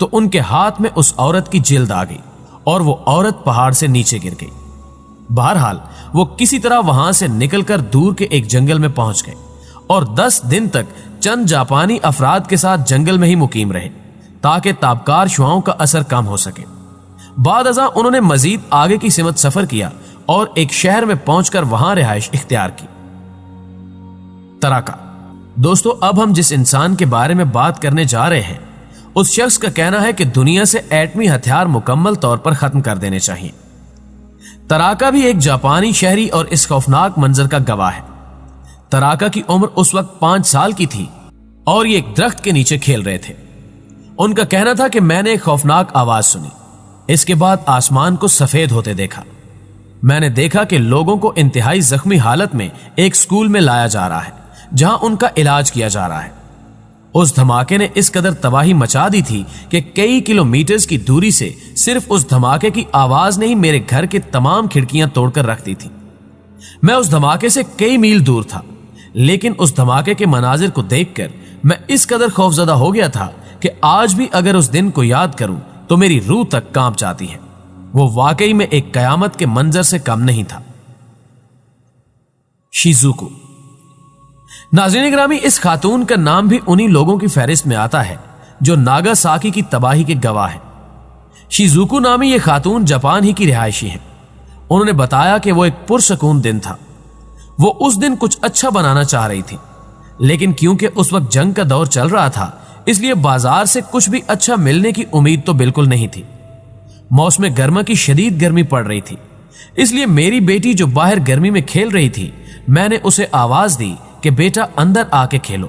تو ان کے ہاتھ میں اس عورت کی جلد آ گئی اور وہ عورت پہاڑ سے نیچے گر گئی۔ بہرحال وہ کسی طرح وہاں سے نکل کر دور کے ایک جنگل میں پہنچ گئے اور 10 دن تک چند جاپانی افراد کے ساتھ جنگل میں ہی مقیم رہے تاکہ تابکار شعاؤں کا اثر کم ہو سکے۔ بعد ازاں انہوں نے مزید آگے کی سمت سفر کیا اور ایک شہر میں پہنچ کر وہاں رہائش اختیار کی۔ تراکا۔ دوستو، اب ہم جس انسان کے بارے میں بات کرنے جا رہے ہیں اس شخص کا کہنا ہے کہ دنیا سے ایٹمی ہتھیار مکمل طور پر ختم کر دینے چاہیے۔ تراکا بھی ایک جاپانی شہری اور اس خوفناک منظر کا گواہ ہے۔ تراکا کی عمر اس وقت 5 سال کی تھی اور یہ ایک درخت کے نیچے کھیل رہے تھے۔ ان کا کہنا تھا کہ میں نے ایک خوفناک آواز سنی، اس کے بعد آسمان کو سفید ہوتے دیکھا۔ میں نے دیکھا کہ لوگوں کو انتہائی زخمی حالت میں ایک سکول میں لایا جا رہا ہے جہاں ان کا علاج کیا جا رہا ہے۔ اس دھماکے نے اس قدر تباہی مچا دی تھی کہ کئی کلومیٹرز کی دوری سے صرف اس دھماکے کی آواز نے ہی میرے گھر کے تمام کھڑکیاں توڑ کر رکھ دی تھی۔ میں اس دھماکے سے کئی میل دور تھا، لیکن اس دھماکے کے مناظر کو دیکھ کر میں اس قدر خوفزدہ ہو گیا تھا کہ آج بھی اگر اس دن کو یاد کروں تو میری روح تک کانپ جاتی ہے۔ وہ واقعی میں ایک قیامت کے منظر سے کم نہیں تھا۔ شیزوکو۔ ناظرین گرامی، اس خاتون کا نام بھی انہی لوگوں کی فہرست میں آتا ہے جو ناگاساکی کی تباہی کے گواہ ہیں۔ شیزوکو نامی یہ خاتون جاپان ہی کی رہائشی ہیں۔ انہوں نے بتایا کہ وہ ایک پرسکون دن تھا۔ وہ اس دن کچھ اچھا بنانا چاہ رہی تھی، لیکن کیونکہ اس وقت جنگ کا دور چل رہا تھا اس لیے بازار سے کچھ بھی اچھا ملنے کی امید تو بالکل نہیں تھی۔ موسم گرما کی شدید گرمی پڑ رہی تھی، اس لیے میری بیٹی جو باہر گرمی میں کھیل رہی تھی، میں نے اسے آواز دی کہ بیٹا اندر آ کے کھیلو،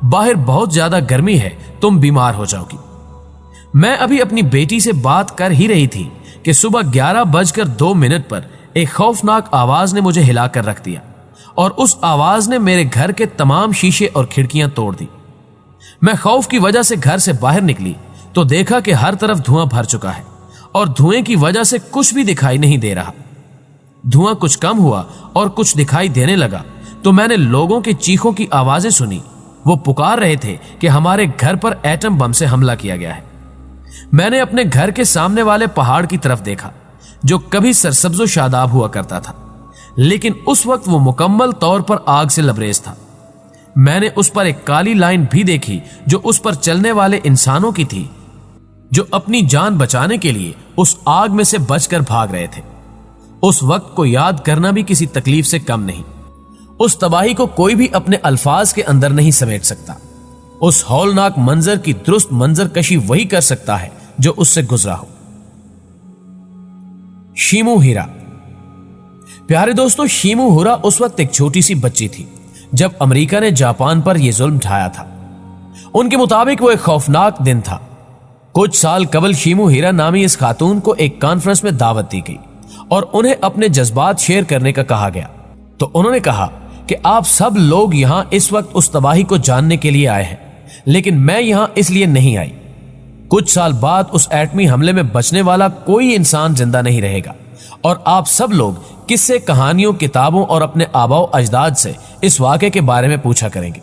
باہر بہت زیادہ گرمی ہے، تم بیمار ہو جاؤ گی۔ میں ابھی اپنی بیٹی سے بات کر ہی رہی تھی کہ صبح 11:02 پر ایک خوفناک آواز نے مجھے ہلا کر رکھ دیا اور اس آواز نے میرے گھر کے تمام شیشے اور کھڑکیاں توڑ دی۔ میں خوف کی وجہ سے گھر سے باہر نکلی تو دیکھا کہ ہر طرف دھواں بھر چکا ہے اور دھوئیں کی وجہ سے کچھ بھی دکھائی نہیں دے رہا۔ دھواں کچھ کم ہوا اور کچھ دکھائی دینے لگا تو میں نے لوگوں کے چیخوں کی آوازیں سنی۔ وہ پکار رہے تھے کہ ہمارے گھر پر ایٹم بم سے حملہ کیا گیا ہے۔ میں نے اپنے گھر کے سامنے والے پہاڑ کی طرف دیکھا جو کبھی سرسبز و شاداب ہوا کرتا تھا، لیکن اس وقت وہ مکمل طور پر آگ سے لبریز تھا۔ میں نے اس پر ایک کالی لائن بھی دیکھی جو اس پر چلنے والے انسانوں کی تھی جو اپنی جان بچانے کے لیے اس آگ میں سے بچ کر بھاگ رہے تھے۔ اس وقت کو یاد کرنا بھی کسی تکلیف سے کم نہیں۔ اس تباہی کو کوئی بھی اپنے الفاظ کے اندر نہیں سمیٹ سکتا۔ اس ہولناک منظر کی درست منظر کشی وہی کر سکتا ہے جو اس سے گزرا ہو۔ شیمو ہیرا۔ پیارے دوستو، شیمو ہیرا اس وقت ایک چھوٹی سی بچی تھی جب امریکہ نے جاپان پر یہ ظلم ڈھایا تھا۔ ان کے مطابق وہ ایک خوفناک دن تھا۔ کچھ سال قبل شیمو ہیرا نامی اس خاتون کو ایک کانفرنس میں دعوت دی گئی اور انہیں اپنے جذبات شیئر کرنے کا کہا گیا، تو انہوں نے کہا کہ آپ سب لوگ یہاں اس وقت اس تباہی کو جاننے کے لیے آئے ہیں، لیکن میں یہاں اس لیے نہیں آئی۔ کچھ سال بعد اس ایٹمی حملے میں بچنے والا کوئی انسان زندہ نہیں رہے گا اور آپ سب لوگ قصے، کہانیوں، کتابوں اور اپنے آباء و اجداد سے اس واقعے کے بارے میں پوچھا کریں گے۔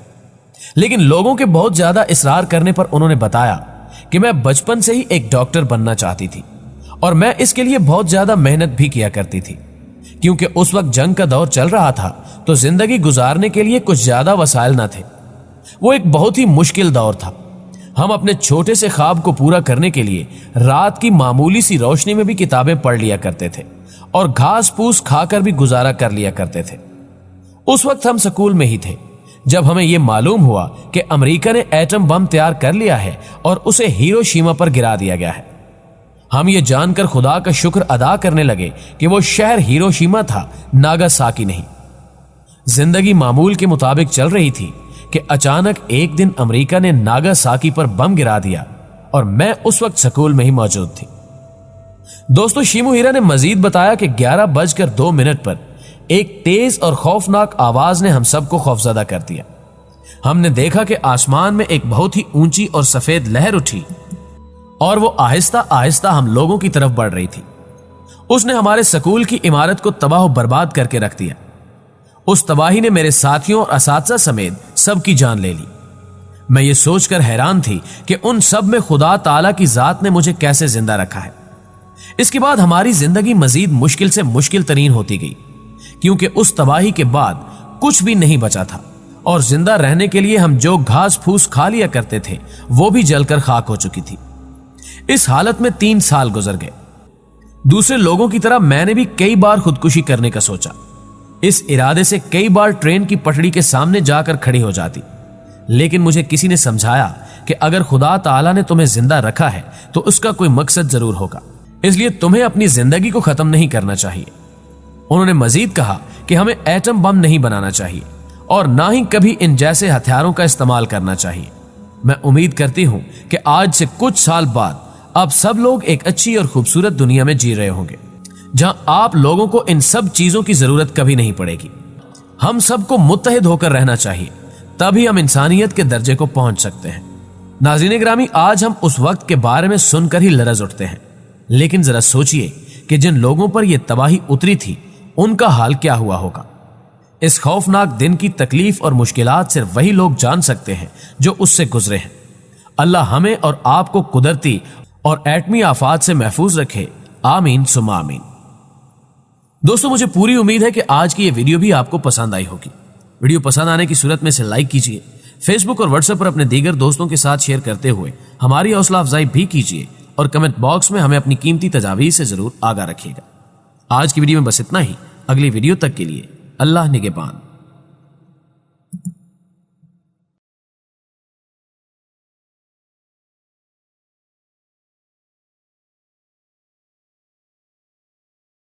لیکن لوگوں کے بہت زیادہ اصرار کرنے پر انہوں نے بتایا کہ میں بچپن سے ہی ایک ڈاکٹر بننا چاہتی تھی اور میں اس کے لیے بہت زیادہ محنت بھی کیا کرتی تھی، کیونکہ اس وقت جنگ کا دور چل رہا تھا تو زندگی گزارنے کے لیے کچھ زیادہ وسائل نہ تھے۔ وہ ایک بہت ہی مشکل دور تھا۔ ہم اپنے چھوٹے سے خواب کو پورا کرنے کے لیے رات کی معمولی سی روشنی میں بھی کتابیں پڑھ لیا کرتے تھے اور گھاس پھوس کھا کر بھی گزارا کر لیا کرتے تھے۔ اس وقت ہم سکول میں ہی تھے جب ہمیں یہ معلوم ہوا کہ امریکہ نے ایٹم بم تیار کر لیا ہے اور اسے ہیروشیما پر گرا دیا گیا ہے۔ ہم یہ جان کر خدا کا شکر ادا کرنے لگے کہ وہ شہر ہیروشیما تھا، ناگاساکی نہیں۔ زندگی معمول کے مطابق چل رہی تھی کہ اچانک ایک دن امریکہ نے ناگاساکی پر بم گرا دیا اور میں اس وقت سکول میں ہی موجود تھی۔ دوستو، شیمو ہیرا نے مزید بتایا کہ 11:02 پر ایک تیز اور خوفناک آواز نے ہم سب کو خوفزدہ کر دیا۔ ہم نے دیکھا کہ آسمان میں ایک بہت ہی اونچی اور سفید لہر اٹھی اور وہ آہستہ آہستہ ہم لوگوں کی طرف بڑھ رہی تھی۔ اس نے ہمارے سکول کی عمارت کو تباہ و برباد کر کے رکھ دیا۔ اس تباہی نے میرے ساتھیوں اور اساتذہ سمیت سب کی جان لے لی۔ میں یہ سوچ کر حیران تھی کہ ان سب میں خدا تعالیٰ کی ذات نے مجھے کیسے زندہ رکھا ہے۔ اس کے بعد ہماری زندگی مزید مشکل سے مشکل ترین ہوتی گئی، کیونکہ اس تباہی کے بعد کچھ بھی نہیں بچا تھا، اور زندہ رہنے کے لیے ہم جو گھاس پھوس کھا لیا کرتے تھے وہ بھی جل کر خاک ہو چکی تھی۔ اس حالت میں 3 سال گزر گئے۔ دوسرے لوگوں کی طرح میں نے بھی کئی بار خودکشی کرنے کا سوچا، اس ارادے سے کئی بار ٹرین کی پٹڑی کے سامنے جا کر کھڑی ہو جاتی، لیکن مجھے کسی نے سمجھایا کہ اگر خدا تعالیٰ نے تمہیں زندہ رکھا ہے تو اس کا کوئی مقصد ضرور ہوگا، اس لیے تمہیں اپنی زندگی کو ختم نہیں کرنا چاہیے۔ انہوں نے مزید کہا کہ ہمیں ایٹم بم نہیں بنانا چاہیے اور نہ ہی کبھی ان جیسے ہتھیاروں کا استعمال کرنا چاہیے۔ میں امید کرتی ہوں کہ آج سے کچھ سال بعد اب سب لوگ ایک اچھی اور خوبصورت دنیا میں جی رہے ہوں گے، جہاں آپ لوگوں کو ان سب چیزوں کی ضرورت کبھی نہیں پڑے گی۔ ہم سب کو متحد ہو کر رہنا چاہیے، تبھی ہم انسانیت کے درجے کو پہنچ سکتے ہیں۔ ناظرین گرامی، آج ہم اس وقت کے بارے میں سن کر ہی لرز اٹھتے ہیں، لیکن ذرا سوچئے کہ جن لوگوں پر یہ تباہی اتری تھی ان کا حال کیا ہوا ہوگا۔ اس خوفناک دن کی تکلیف اور مشکلات صرف وہی لوگ جان سکتے ہیں جو اس سے گزرے ہیں۔ اللہ ہمیں اور آپ کو قدرتی اور ایٹمی آفات سے محفوظ رکھے، آمین ثم آمین۔ دوستو، مجھے پوری امید ہے کہ آج کی یہ ویڈیو بھی آپ کو پسند آئی ہوگی۔ ویڈیو پسند آنے کی صورت میں اسے لائک کیجئے، فیس بک اور واٹس ایپ پر اپنے دیگر دوستوں کے ساتھ شیئر کرتے ہوئے ہماری حوصلہ افزائی بھی کیجئے، اور کمنٹ باکس میں ہمیں اپنی قیمتی تجاویز سے ضرور آگاہ رکھیے گا۔ آج کی ویڈیو میں بس اتنا ہی۔ اگلی ویڈیو تک کے لیے اللہ نگہبان۔